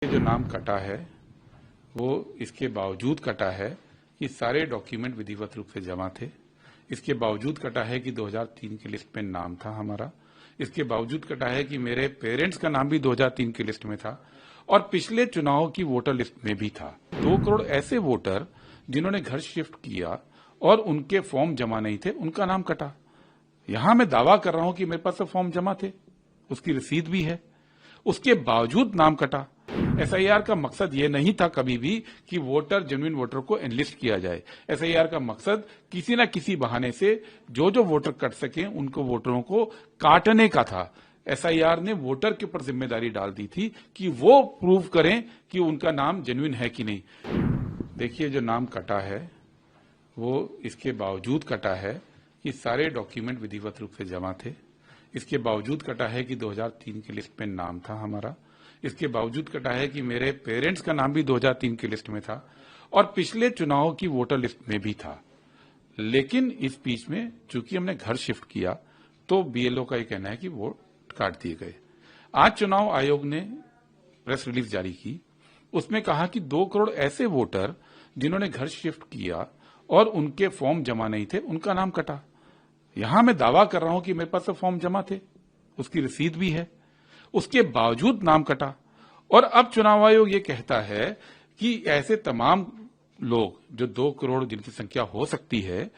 ये जो नाम कटा है वो इसके बावजूद कटा है कि सारे डॉक्यूमेंट विधिवत रूप से जमा थे। इसके बावजूद कटा है कि 2003 की लिस्ट में नाम था हमारा। इसके बावजूद कटा है कि मेरे पेरेंट्स का नाम भी 2003 की लिस्ट में था और पिछले चुनाव की वोटर लिस्ट में भी था। 2 करोड़ ऐसे वोटर जिन्होंने घर शिफ्ट किया और उनके फॉर्म जमा नहीं थे, उनका नाम कटा। यहां मैं दावा कर रहा हूं कि मेरे पास तो फॉर्म जमा थे, उसकी रसीद भी है, उसके बावजूद नाम कटा। एसआईआर का मकसद ये नहीं था कभी भी कि वोटर जेन्युइन वोटर को एनलिस्ट किया जाए। एसआईआर का मकसद किसी न किसी बहाने से जो वोटर कट सके उनको वोटरों को काटने का था। एसआईआर ने वोटर के ऊपर जिम्मेदारी डाल दी थी कि वो प्रूव करें कि उनका नाम जेन्युइन है कि नहीं। देखिए, जो नाम कटा है वो इसके बावजूद कटा है कि सारे डॉक्यूमेंट विधिवत रूप से जमा थे। इसके बावजूद कटा है कि 2003 की लिस्ट में नाम था हमारा। इसके बावजूद कटा है कि मेरे पेरेंट्स का नाम भी 2003 की लिस्ट में था और पिछले चुनाव की वोटर लिस्ट में भी था। लेकिन इस बीच में चूंकि हमने घर शिफ्ट किया तो बीएलओ का ये कहना है कि वोट काट दिए गए। आज चुनाव आयोग ने प्रेस रिलीज जारी की, उसमें कहा कि 2 करोड़ ऐसे वोटर जिन्होंने घर शिफ्ट किया और उनके फॉर्म जमा नहीं थे, उनका नाम कटा। यहां मैं दावा कर रहा हूं कि मेरे पास तो फॉर्म जमा थे, उसकी रसीद भी है, उसके बावजूद नाम कटा। और अब चुनाव आयोग ये कहता है कि ऐसे तमाम लोग जो 2 करोड़ जिनकी संख्या हो सकती है,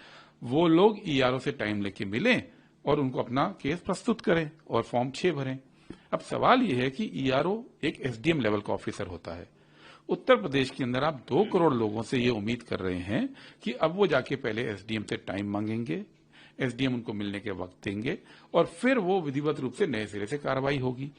वो लोग ईआरओ से टाइम लेके मिलें और उनको अपना केस प्रस्तुत करें और फॉर्म 6 भरें। अब सवाल यह है कि ईआरओ एक एसडीएम लेवल का ऑफिसर होता है। उत्तर प्रदेश के अंदर आप 2 करोड़ लोगों से ये उम्मीद कर रहे हैं कि अब वो जाके पहले एसडीएम से टाइम मांगेंगे, एसडीएम उनको मिलने के वक्त देंगे और फिर वो विधिवत रूप से नए सिरे से कार्रवाई होगी।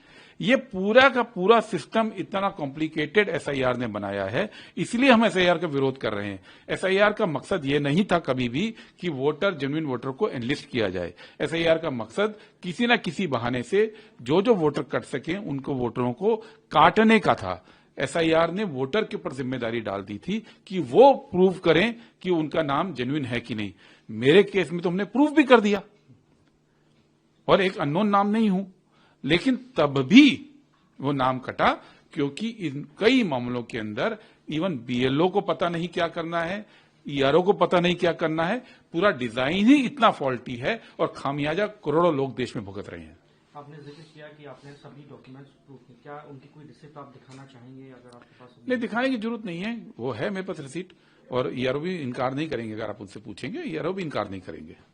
ये पूरा का पूरा सिस्टम इतना कॉम्प्लिकेटेड एसआईआर ने बनाया है, इसलिए हम एसआईआर का विरोध कर रहे हैं। एसआईआर का मकसद ये नहीं था कभी भी कि वोटर जेन्युइन वोटर को एनलिस्ट किया जाए। एसआईआर का मकसद किसी न किसी बहाने से जो वोटर कट सके उनको वोटरों को काटने का था। एसआईआर ने वोटर के ऊपर जिम्मेदारी डाल दी थी कि वो प्रूव करें कि उनका नाम जेन्युइन है कि नहीं। मेरे केस में तो हमने प्रूफ भी कर दिया और एक अननोन नाम नहीं हूं, लेकिन तब भी वो नाम कटा क्योंकि इन कई मामलों के अंदर इवन बीएलओ को पता नहीं क्या करना है, ईआरओ को पता नहीं क्या करना है। पूरा डिजाइन ही इतना फॉल्टी है और खामियाजा करोड़ों लोग देश में भुगत रहे हैं। आपने जिक्र किया कि आपने सभी डॉक्यूमेंट्स प्रूफ किए, क्या उनकी कोई रिसिप्ट आप दिखाना चाहेंगे? अगर आपके पास नहीं, दिखाने की जरूरत नहीं है, वो है मेरे पास रिसीट और ईआरओ भी इनकार नहीं करेंगे। अगर आप उनसे पूछेंगे ईआरओ भी इनकार नहीं करेंगे।